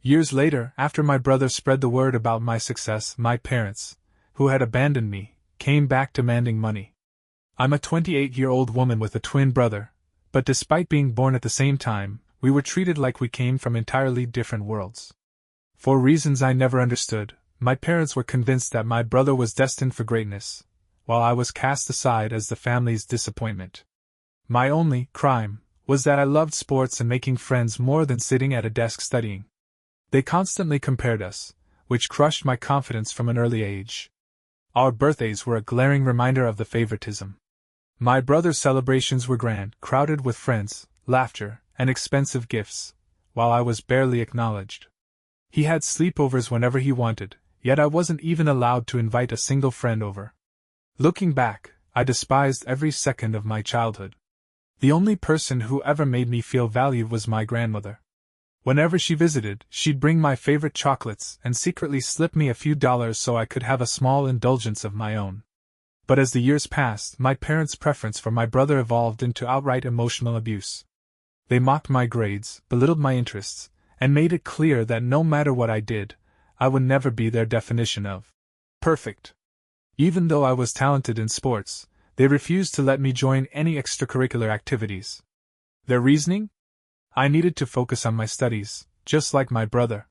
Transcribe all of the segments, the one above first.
Years later, after my brother spread the word about my success, my parents, who had abandoned me, came back demanding money. I'm a 28-year-old woman with a twin brother, but despite being born at the same time, we were treated like we came from entirely different worlds. For reasons I never understood, my parents were convinced that my brother was destined for greatness, while I was cast aside as the family's disappointment. My only crime was that I loved sports and making friends more than sitting at a desk studying. They constantly compared us, which crushed my confidence from an early age. Our birthdays were a glaring reminder of the favoritism. My brother's celebrations were grand, crowded with friends, laughter, and expensive gifts, while I was barely acknowledged. He had sleepovers whenever he wanted, yet I wasn't even allowed to invite a single friend over. Looking back, I despised every second of my childhood. The only person who ever made me feel valued was my grandmother. Whenever she visited, she'd bring my favorite chocolates and secretly slip me a few dollars so I could have a small indulgence of my own. But as the years passed, my parents' preference for my brother evolved into outright emotional abuse. They mocked my grades, belittled my interests, and made it clear that no matter what I did, I would never be their definition of perfect. Even though I was talented in sports, they refused to let me join any extracurricular activities. Their reasoning? I needed to focus on my studies, just like my brother.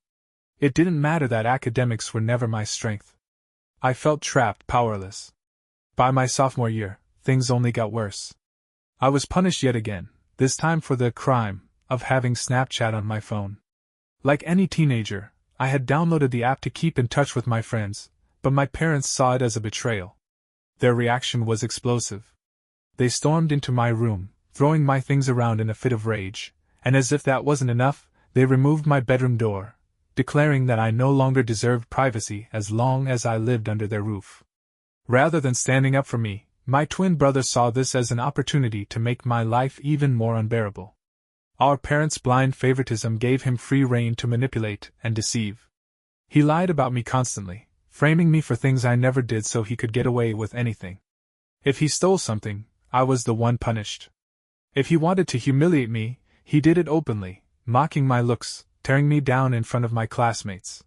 It didn't matter that academics were never my strength. I felt trapped, powerless. By my sophomore year, things only got worse. I was punished yet again, this time for the crime of having Snapchat on my phone. Like any teenager, I had downloaded the app to keep in touch with my friends, but my parents saw it as a betrayal. Their reaction was explosive. They stormed into my room, throwing my things around in a fit of rage, and as if that wasn't enough, they removed my bedroom door, declaring that I no longer deserved privacy as long as I lived under their roof. Rather than standing up for me, my twin brother saw this as an opportunity to make my life even more unbearable. Our parents' blind favoritism gave him free rein to manipulate and deceive. He lied about me constantly, framing me for things I never did so he could get away with anything. If he stole something, I was the one punished. If he wanted to humiliate me, he did it openly, mocking my looks, tearing me down in front of my classmates.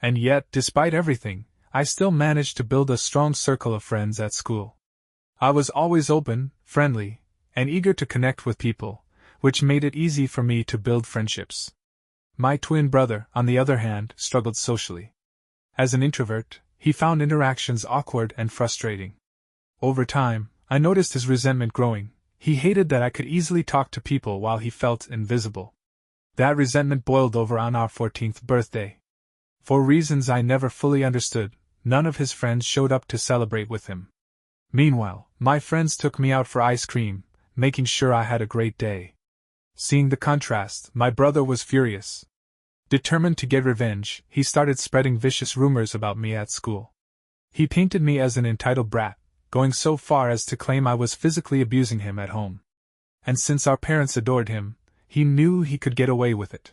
And yet, despite everything, I still managed to build a strong circle of friends at school. I was always open, friendly, and eager to connect with people, which made it easy for me to build friendships. My twin brother, on the other hand, struggled socially. As an introvert, he found interactions awkward and frustrating. Over time, I noticed his resentment growing. He hated that I could easily talk to people while he felt invisible. That resentment boiled over on our 14th birthday. For reasons I never fully understood, none of his friends showed up to celebrate with him. Meanwhile, my friends took me out for ice cream, making sure I had a great day. Seeing the contrast, my brother was furious. Determined to get revenge, he started spreading vicious rumors about me at school. He painted me as an entitled brat, going so far as to claim I was physically abusing him at home. And since our parents adored him, he knew he could get away with it.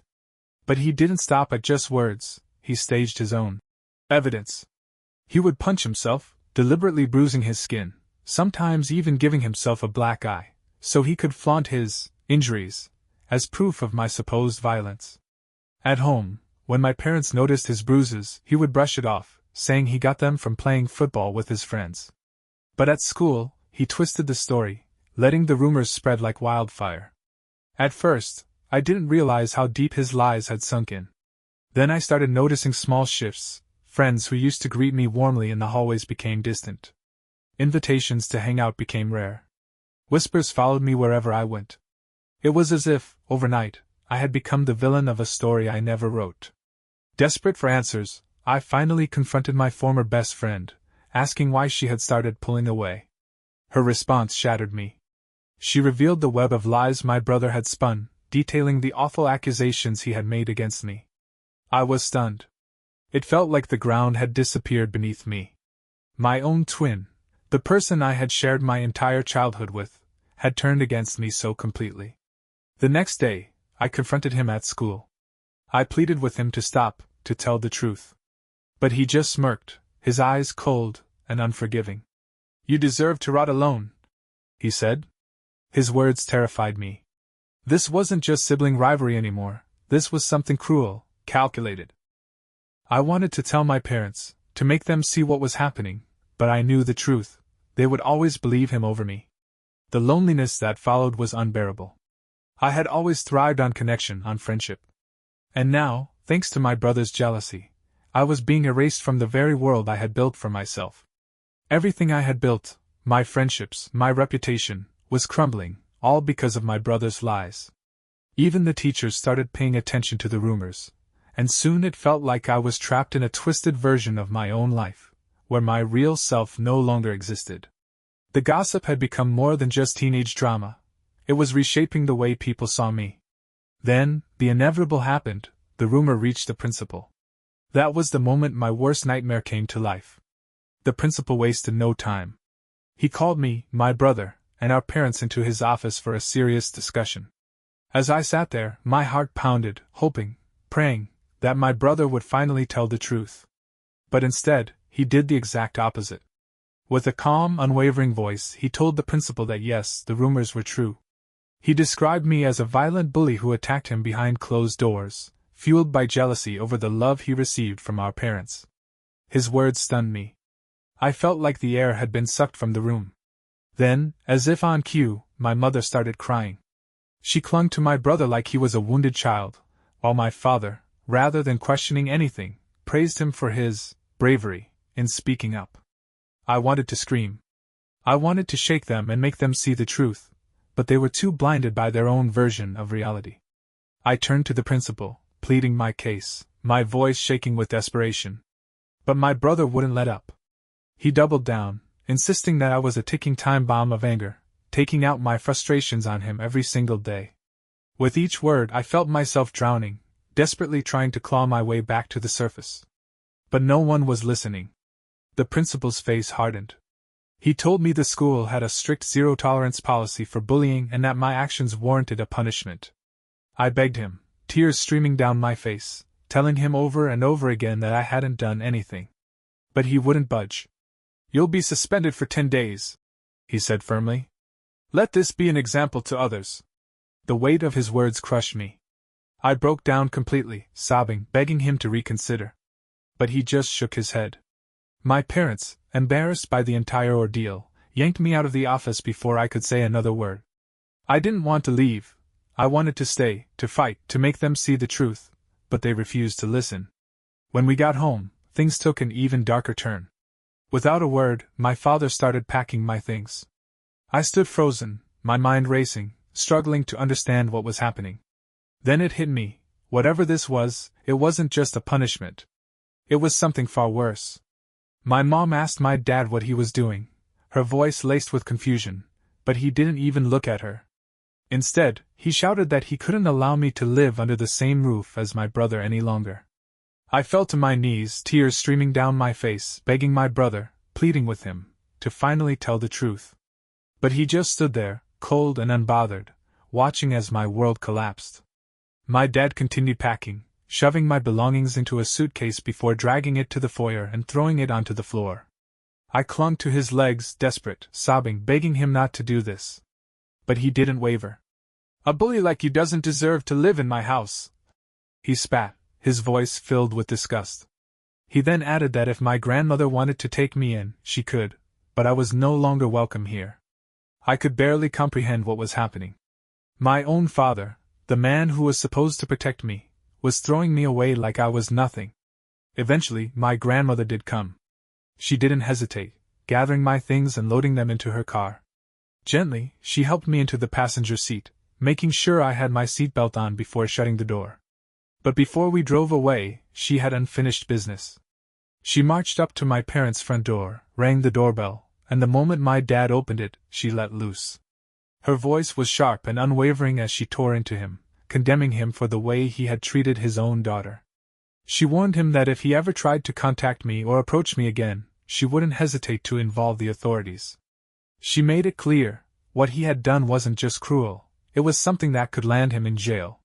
But he didn't stop at just words, he staged his own evidence. He would punch himself, deliberately bruising his skin, sometimes even giving himself a black eye, so he could flaunt his injuries as proof of my supposed violence. At home, when my parents noticed his bruises, he would brush it off, saying he got them from playing football with his friends. But at school, he twisted the story, letting the rumors spread like wildfire. At first, I didn't realize how deep his lies had sunk in. Then I started noticing small shifts. Friends who used to greet me warmly in the hallways became distant. Invitations to hang out became rare. Whispers followed me wherever I went. It was as if, overnight, I had become the villain of a story I never wrote. Desperate for answers, I finally confronted my former best friend, asking why she had started pulling away. Her response shattered me. She revealed the web of lies my brother had spun, detailing the awful accusations he had made against me. I was stunned. It felt like the ground had disappeared beneath me. My own twin, the person I had shared my entire childhood with, had turned against me so completely. The next day, I confronted him at school. I pleaded with him to stop, to tell the truth. But he just smirked, his eyes cold and unforgiving. "You deserve to rot alone," he said. His words terrified me. This wasn't just sibling rivalry anymore, this was something cruel, calculated. I wanted to tell my parents, to make them see what was happening, but I knew the truth. They would always believe him over me. The loneliness that followed was unbearable. I had always thrived on connection, on friendship. And now, thanks to my brother's jealousy, I was being erased from the very world I had built for myself. Everything I had built, my friendships, my reputation, was crumbling, all because of my brother's lies. Even the teachers started paying attention to the rumors, and soon it felt like I was trapped in a twisted version of my own life, where my real self no longer existed. The gossip had become more than just teenage drama. It was reshaping the way people saw me. Then, the inevitable happened. The rumor reached the principal. That was the moment my worst nightmare came to life. The principal wasted no time. He called me, my brother, and our parents into his office for a serious discussion. As I sat there, my heart pounded, hoping, praying, that my brother would finally tell the truth. But instead, he did the exact opposite. With a calm, unwavering voice, he told the principal that yes, the rumors were true. He described me as a violent bully who attacked him behind closed doors, fueled by jealousy over the love he received from our parents. His words stunned me. I felt like the air had been sucked from the room. Then, as if on cue, my mother started crying. She clung to my brother like he was a wounded child, while my father, rather than questioning anything, praised him for his bravery in speaking up. I wanted to scream. I wanted to shake them and make them see the truth, but they were too blinded by their own version of reality. I turned to the principal, pleading my case, my voice shaking with desperation. But my brother wouldn't let up. He doubled down, insisting that I was a ticking time bomb of anger, taking out my frustrations on him every single day. With each word I felt myself drowning, desperately trying to claw my way back to the surface. But no one was listening. The principal's face hardened. He told me the school had a strict zero-tolerance policy for bullying and that my actions warranted a punishment. I begged him, tears streaming down my face, telling him over and over again that I hadn't done anything. But he wouldn't budge. "You'll be suspended for 10 days, he said firmly. "Let this be an example to others." The weight of his words crushed me. I broke down completely, sobbing, begging him to reconsider. But he just shook his head. My parents, embarrassed by the entire ordeal, yanked me out of the office before I could say another word. I didn't want to leave. I wanted to stay, to fight, to make them see the truth, but they refused to listen. When we got home, things took an even darker turn. Without a word, my father started packing my things. I stood frozen, my mind racing, struggling to understand what was happening. Then it hit me, whatever this was, it wasn't just a punishment. It was something far worse. My mom asked my dad what he was doing, her voice laced with confusion, but he didn't even look at her. Instead, he shouted that he couldn't allow me to live under the same roof as my brother any longer. I fell to my knees, tears streaming down my face, begging my brother, pleading with him, to finally tell the truth. But he just stood there, cold and unbothered, watching as my world collapsed. My dad continued packing, shoving my belongings into a suitcase before dragging it to the foyer and throwing it onto the floor. I clung to his legs, desperate, sobbing, begging him not to do this. But he didn't waver. "A bully like you doesn't deserve to live in my house," he spat, his voice filled with disgust. He then added that if my grandmother wanted to take me in, she could, but I was no longer welcome here. I could barely comprehend what was happening. My own father, the man who was supposed to protect me, was throwing me away like I was nothing. Eventually, my grandmother did come. She didn't hesitate, gathering my things and loading them into her car. Gently, she helped me into the passenger seat, making sure I had my seatbelt on before shutting the door. But before we drove away, she had unfinished business. She marched up to my parents' front door, rang the doorbell, and the moment my dad opened it, she let loose. Her voice was sharp and unwavering as she tore into him, condemning him for the way he had treated his own daughter. She warned him that if he ever tried to contact me or approach me again, she wouldn't hesitate to involve the authorities. She made it clear, what he had done wasn't just cruel, it was something that could land him in jail.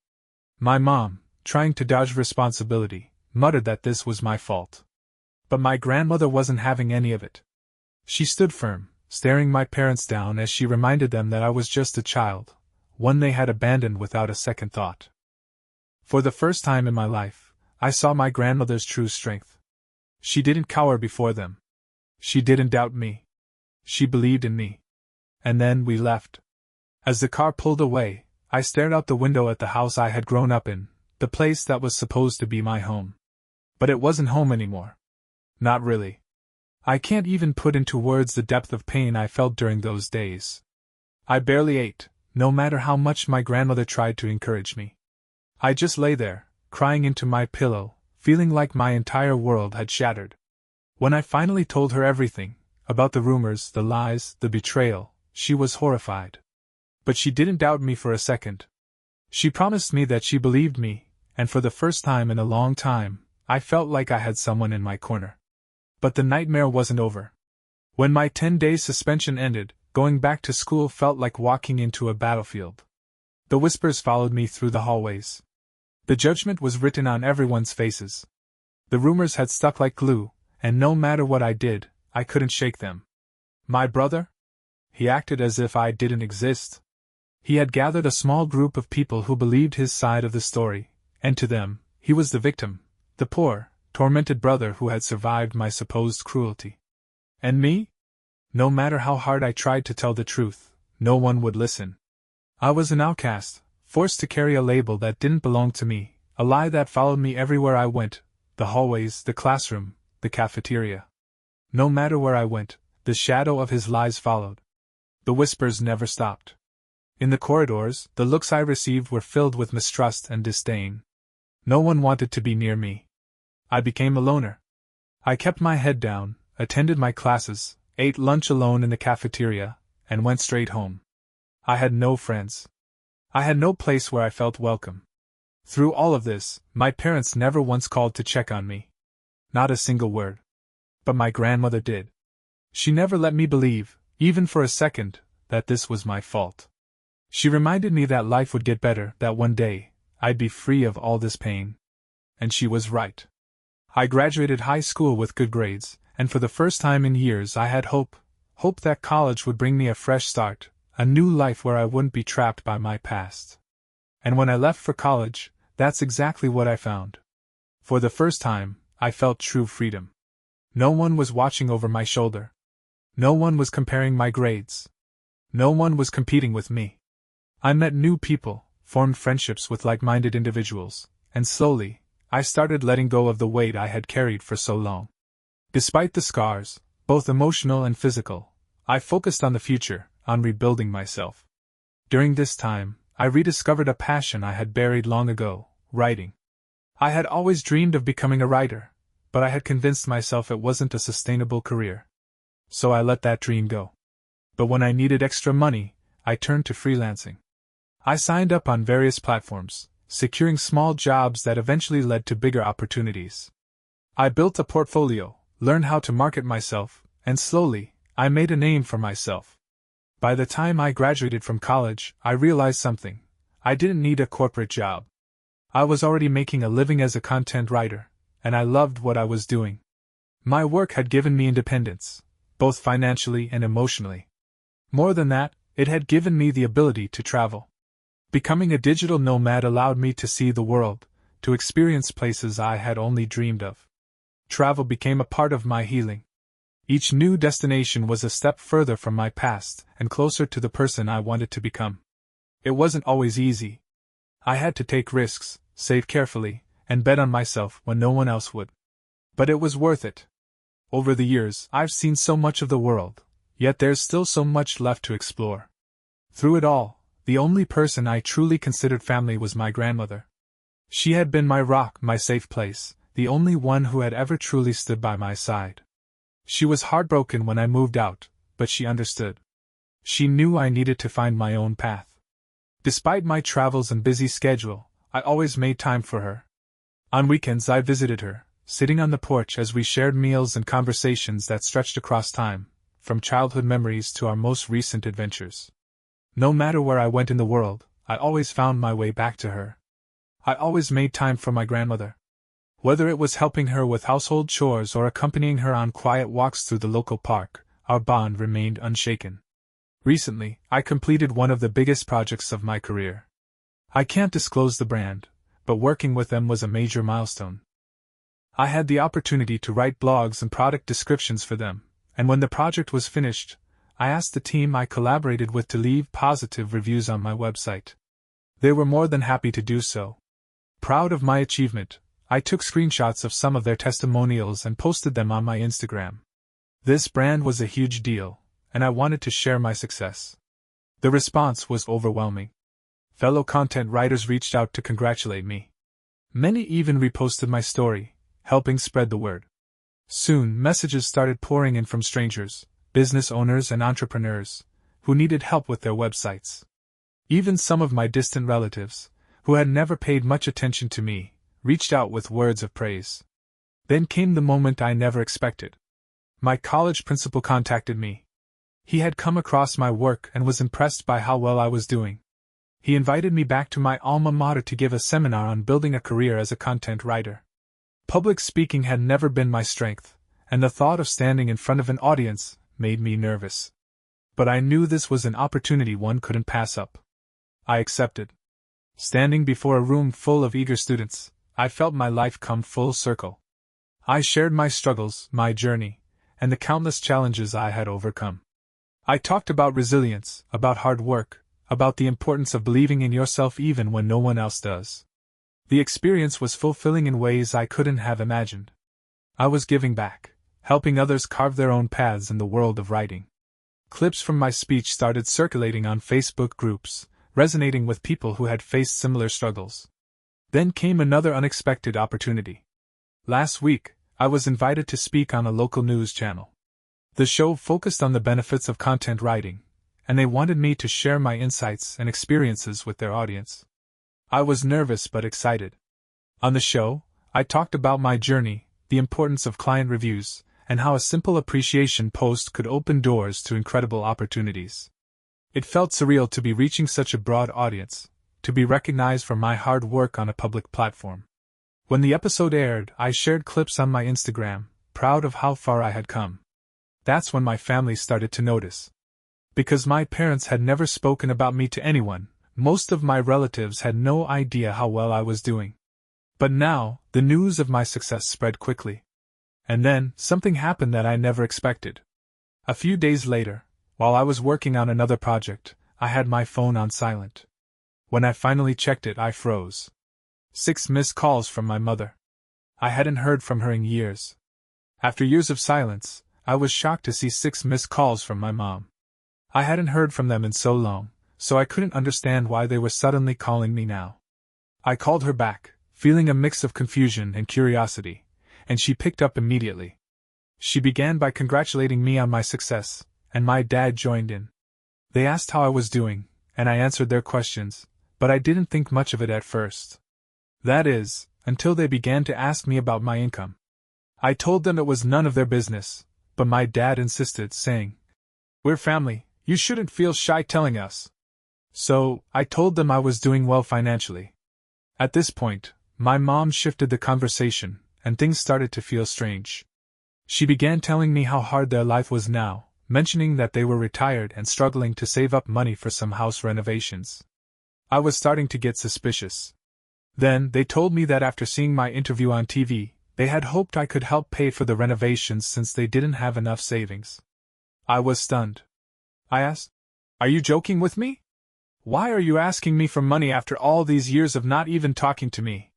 My mom, trying to dodge responsibility, muttered that this was my fault. But my grandmother wasn't having any of it. She stood firm, staring my parents down as she reminded them that I was just a child, one they had abandoned without a second thought. For the first time in my life, I saw my grandmother's true strength. She didn't cower before them. She didn't doubt me. She believed in me. And then we left. As the car pulled away, I stared out the window at the house I had grown up in, the place that was supposed to be my home. But it wasn't home anymore. Not really. I can't even put into words the depth of pain I felt during those days. I barely ate, no matter how much my grandmother tried to encourage me. I just lay there, crying into my pillow, feeling like my entire world had shattered. When I finally told her everything, about the rumors, the lies, the betrayal, she was horrified. But she didn't doubt me for a second. She promised me that she believed me, and for the first time in a long time, I felt like I had someone in my corner. But the nightmare wasn't over. When my 10-day suspension ended, going back to school felt like walking into a battlefield. The whispers followed me through the hallways. The judgment was written on everyone's faces. The rumors had stuck like glue, and no matter what I did, I couldn't shake them. My brother? He acted as if I didn't exist. He had gathered a small group of people who believed his side of the story, and to them, he was the victim, the poor, tormented brother who had survived my supposed cruelty. And me? No matter how hard I tried to tell the truth, no one would listen. I was an outcast, forced to carry a label that didn't belong to me, a lie that followed me everywhere I went, the hallways, the classroom, the cafeteria. No matter where I went, the shadow of his lies followed. The whispers never stopped. In the corridors, the looks I received were filled with mistrust and disdain. No one wanted to be near me. I became a loner. I kept my head down, attended my classes, ate lunch alone in the cafeteria, and went straight home. I had no friends. I had no place where I felt welcome. Through all of this, my parents never once called to check on me. Not a single word. But my grandmother did. She never let me believe, even for a second, that this was my fault. She reminded me that life would get better, that one day, I'd be free of all this pain. And she was right. I graduated high school with good grades, and for the first time in years I had hope that college would bring me a fresh start, a new life where I wouldn't be trapped by my past. And when I left for college, that's exactly what I found. For the first time, I felt true freedom. No one was watching over my shoulder. No one was comparing my grades. No one was competing with me. I met new people, formed friendships with like-minded individuals, and slowly, I started letting go of the weight I had carried for so long. Despite the scars, both emotional and physical, I focused on the future, on rebuilding myself. During this time, I rediscovered a passion I had buried long ago, writing. I had always dreamed of becoming a writer, but I had convinced myself it wasn't a sustainable career. So I let that dream go. But when I needed extra money, I turned to freelancing. I signed up on various platforms, securing small jobs that eventually led to bigger opportunities. I built a portfolio, learned how to market myself, and slowly, I made a name for myself. By the time I graduated from college, I realized something. I didn't need a corporate job. I was already making a living as a content writer, and I loved what I was doing. My work had given me independence, both financially and emotionally. More than that, it had given me the ability to travel. Becoming a digital nomad allowed me to see the world, to experience places I had only dreamed of. Travel became a part of my healing. Each new destination was a step further from my past and closer to the person I wanted to become. It wasn't always easy. I had to take risks, save carefully, and bet on myself when no one else would. But it was worth it. Over the years, I've seen so much of the world, yet there's still so much left to explore. Through it all, the only person I truly considered family was my grandmother. She had been my rock, my safe place, the only one who had ever truly stood by my side. She was heartbroken when I moved out, but she understood. She knew I needed to find my own path. Despite my travels and busy schedule, I always made time for her. On weekends I visited her, sitting on the porch as we shared meals and conversations that stretched across time, from childhood memories to our most recent adventures. No matter where I went in the world, I always found my way back to her. I always made time for my grandmother. Whether it was helping her with household chores or accompanying her on quiet walks through the local park, our bond remained unshaken. Recently, I completed one of the biggest projects of my career. I can't disclose the brand, but working with them was a major milestone. I had the opportunity to write blogs and product descriptions for them, and when the project was finished, I asked the team I collaborated with to leave positive reviews on my website. They were more than happy to do so. Proud of my achievement, I took screenshots of some of their testimonials and posted them on my Instagram. This brand was a huge deal, and I wanted to share my success. The response was overwhelming. Fellow content writers reached out to congratulate me. Many even reposted my story, helping spread the word. Soon, messages started pouring in from strangers, business owners and entrepreneurs, who needed help with their websites. Even some of my distant relatives, who had never paid much attention to me, reached out with words of praise. Then came the moment I never expected. My college principal contacted me. He had come across my work and was impressed by how well I was doing. He invited me back to my alma mater to give a seminar on building a career as a content writer. Public speaking had never been my strength, and the thought of standing in front of an audience made me nervous. But I knew this was an opportunity one couldn't pass up. I accepted. Standing before a room full of eager students, I felt my life come full circle. I shared my struggles, my journey, and the countless challenges I had overcome. I talked about resilience, about hard work, about the importance of believing in yourself even when no one else does. The experience was fulfilling in ways I couldn't have imagined. I was giving back, helping others carve their own paths in the world of writing. Clips from my speech started circulating on Facebook groups, resonating with people who had faced similar struggles. Then came another unexpected opportunity. Last week, I was invited to speak on a local news channel. The show focused on the benefits of content writing, and they wanted me to share my insights and experiences with their audience. I was nervous but excited. On the show, I talked about my journey, the importance of client reviews, and how a simple appreciation post could open doors to incredible opportunities. It felt surreal to be reaching such a broad audience, to be recognized for my hard work on a public platform. When the episode aired, I shared clips on my Instagram, proud of how far I had come. That's when my family started to notice. Because my parents had never spoken about me to anyone, most of my relatives had no idea how well I was doing. But now, the news of my success spread quickly. And then, something happened that I never expected. A few days later, while I was working on another project, I had my phone on silent. When I finally checked it, I froze. 6 missed calls from my mother. I hadn't heard from her in years. After years of silence, I was shocked to see 6 missed calls from my mom. I hadn't heard from them in so long, so I couldn't understand why they were suddenly calling me now. I called her back, feeling a mix of confusion and curiosity, and she picked up immediately. She began by congratulating me on my success, and my dad joined in. They asked how I was doing, and I answered their questions, but I didn't think much of it at first. That is, until they began to ask me about my income. I told them it was none of their business, but my dad insisted, saying, "We're family, you shouldn't feel shy telling us." So, I told them I was doing well financially. At this point, my mom shifted the conversation, and things started to feel strange. She began telling me how hard their life was now, mentioning that they were retired and struggling to save up money for some house renovations. I was starting to get suspicious. Then, they told me that after seeing my interview on TV, they had hoped I could help pay for the renovations since they didn't have enough savings. I was stunned. I asked, "Are you joking with me? Why are you asking me for money after all these years of not even talking to me?"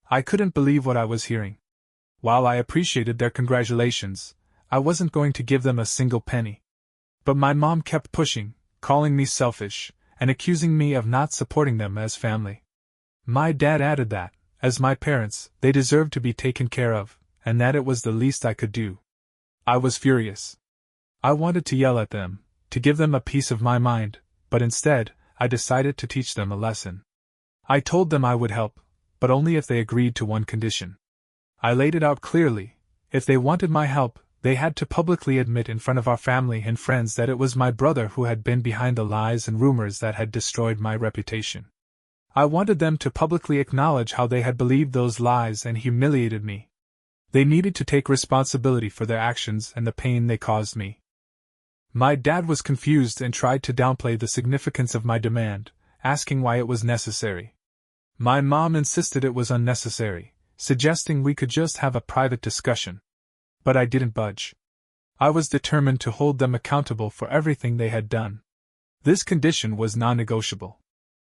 I couldn't believe what I was hearing. While I appreciated their congratulations, I wasn't going to give them a single penny. But my mom kept pushing, calling me selfish, and accusing me of not supporting them as family. My dad added that, as my parents, they deserved to be taken care of, and that it was the least I could do. I was furious. I wanted to yell at them, to give them a piece of my mind, but instead, I decided to teach them a lesson. I told them I would help, but only if they agreed to one condition. I laid it out clearly. If they wanted my help, they had to publicly admit in front of our family and friends that it was my brother who had been behind the lies and rumors that had destroyed my reputation. I wanted them to publicly acknowledge how they had believed those lies and humiliated me. They needed to take responsibility for their actions and the pain they caused me. My dad was confused and tried to downplay the significance of my demand, asking why it was necessary. My mom insisted it was unnecessary, suggesting we could just have a private discussion. But I didn't budge. I was determined to hold them accountable for everything they had done. This condition was non-negotiable.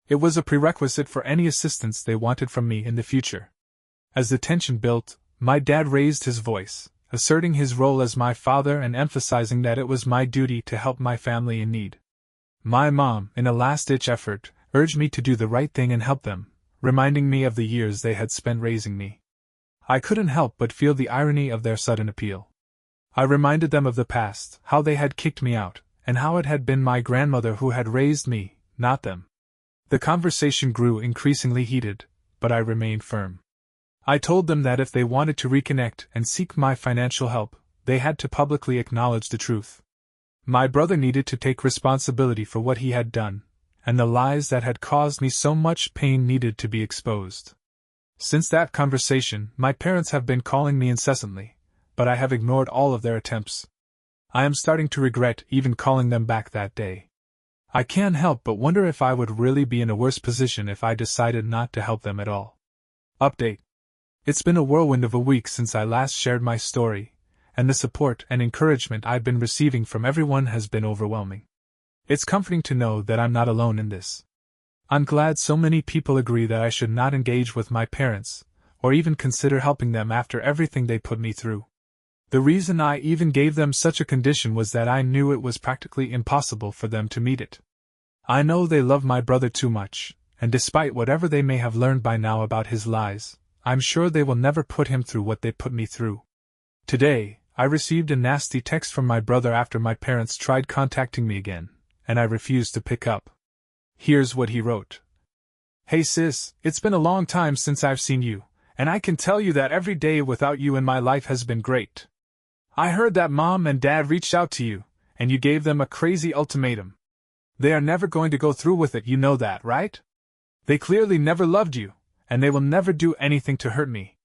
It was a prerequisite for any assistance they wanted from me in the future. As the tension built, my dad raised his voice, asserting his role as my father and emphasizing that it was my duty to help my family in need. My mom, in a last-ditch effort, urged me to do the right thing and help them, reminding me of the years they had spent raising me. I couldn't help but feel the irony of their sudden appeal. I reminded them of the past, how they had kicked me out, and how it had been my grandmother who had raised me, not them. The conversation grew increasingly heated, but I remained firm. I told them that if they wanted to reconnect and seek my financial help, they had to publicly acknowledge the truth. My brother needed to take responsibility for what he had done, and the lies that had caused me so much pain needed to be exposed. Since that conversation, my parents have been calling me incessantly, but I have ignored all of their attempts. I am starting to regret even calling them back that day. I can't help but wonder if I would really be in a worse position if I decided not to help them at all. Update. It's been a whirlwind of a week since I last shared my story, and the support and encouragement I've been receiving from everyone has been overwhelming. It's comforting to know that I'm not alone in this. I'm glad so many people agree that I should not engage with my parents, or even consider helping them after everything they put me through. The reason I even gave them such a condition was that I knew it was practically impossible for them to meet it. I know they love my brother too much, and despite whatever they may have learned by now about his lies, I'm sure they will never put him through what they put me through. Today, I received a nasty text from my brother after my parents tried contacting me again, and I refused to pick up. Here's what he wrote. Hey sis, it's been a long time since I've seen you, and I can tell you that every day without you in my life has been great. I heard that Mom and Dad reached out to you, and you gave them a crazy ultimatum. They are never going to go through with it, you know that, right? They clearly never loved you, and they will never do anything to hurt me.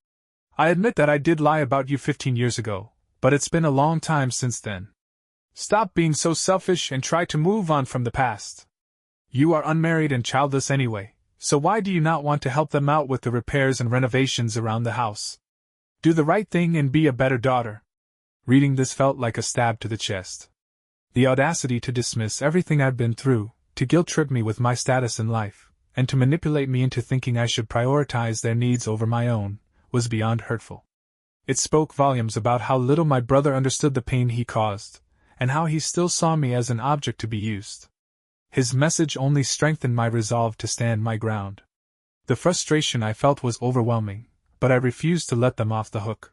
I admit that I did lie about you 15 years ago, but it's been a long time since then. Stop being so selfish and try to move on from the past. You are unmarried and childless anyway, so why do you not want to help them out with the repairs and renovations around the house? Do the right thing and be a better daughter. Reading this felt like a stab to the chest. The audacity to dismiss everything I'd been through, to guilt-trip me with my status in life, and to manipulate me into thinking I should prioritize their needs over my own, was beyond hurtful. It spoke volumes about how little my brother understood the pain he caused, and how he still saw me as an object to be used. His message only strengthened my resolve to stand my ground. The frustration I felt was overwhelming, but I refused to let them off the hook.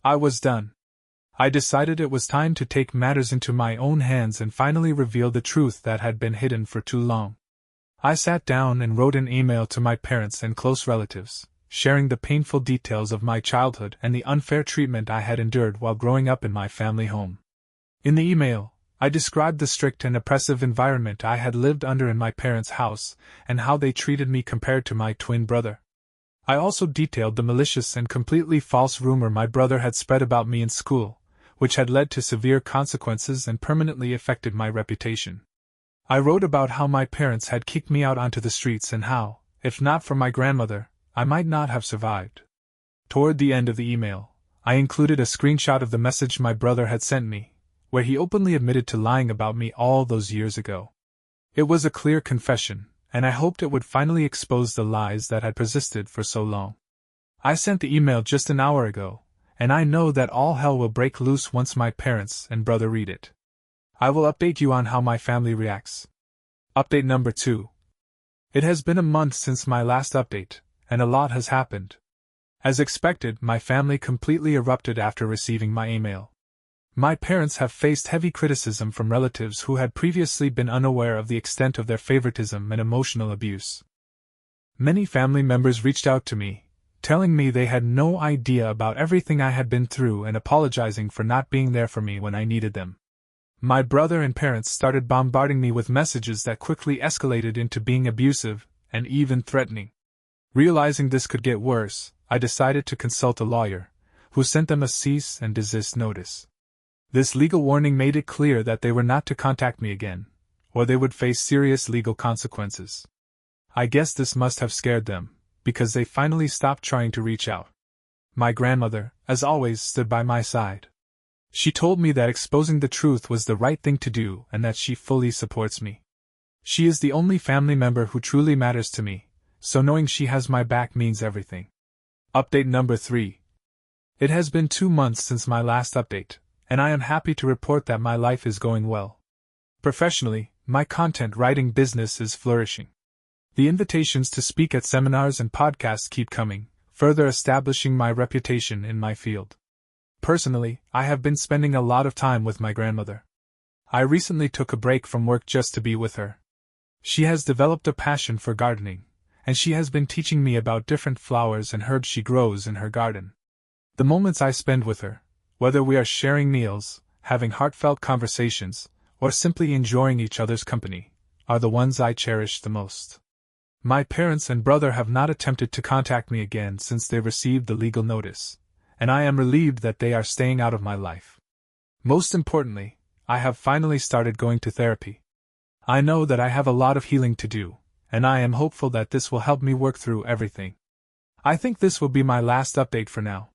I was done. I decided it was time to take matters into my own hands and finally reveal the truth that had been hidden for too long. I sat down and wrote an email to my parents and close relatives, sharing the painful details of my childhood and the unfair treatment I had endured while growing up in my family home. In the email, I described the strict and oppressive environment I had lived under in my parents' house, and how they treated me compared to my twin brother. I also detailed the malicious and completely false rumor my brother had spread about me in school, which had led to severe consequences and permanently affected my reputation. I wrote about how my parents had kicked me out onto the streets and how, if not for my grandmother, I might not have survived. Toward the end of the email, I included a screenshot of the message my brother had sent me, where he openly admitted to lying about me all those years ago. It was a clear confession, and I hoped it would finally expose the lies that had persisted for so long. I sent the email just an hour ago, and I know that all hell will break loose once my parents and brother read it. I will update you on how my family reacts. Update number 2. It has been a month since my last update, and a lot has happened. As expected, my family completely erupted after receiving my email. My parents have faced heavy criticism from relatives who had previously been unaware of the extent of their favoritism and emotional abuse. Many family members reached out to me, telling me they had no idea about everything I had been through and apologizing for not being there for me when I needed them. My brother and parents started bombarding me with messages that quickly escalated into being abusive and even threatening. Realizing this could get worse, I decided to consult a lawyer, who sent them a cease and desist notice. This legal warning made it clear that they were not to contact me again, or they would face serious legal consequences. I guess this must have scared them, because they finally stopped trying to reach out. My grandmother, as always, stood by my side. She told me that exposing the truth was the right thing to do and that she fully supports me. She is the only family member who truly matters to me, so knowing she has my back means everything. Update number 3. It has been 2 months since my last update, and I am happy to report that my life is going well. Professionally, my content writing business is flourishing. The invitations to speak at seminars and podcasts keep coming, further establishing my reputation in my field. Personally, I have been spending a lot of time with my grandmother. I recently took a break from work just to be with her. She has developed a passion for gardening, and she has been teaching me about different flowers and herbs she grows in her garden. The moments I spend with her, whether we are sharing meals, having heartfelt conversations, or simply enjoying each other's company, are the ones I cherish the most. My parents and brother have not attempted to contact me again since they received the legal notice, and I am relieved that they are staying out of my life. Most importantly, I have finally started going to therapy. I know that I have a lot of healing to do, and I am hopeful that this will help me work through everything. I think this will be my last update for now.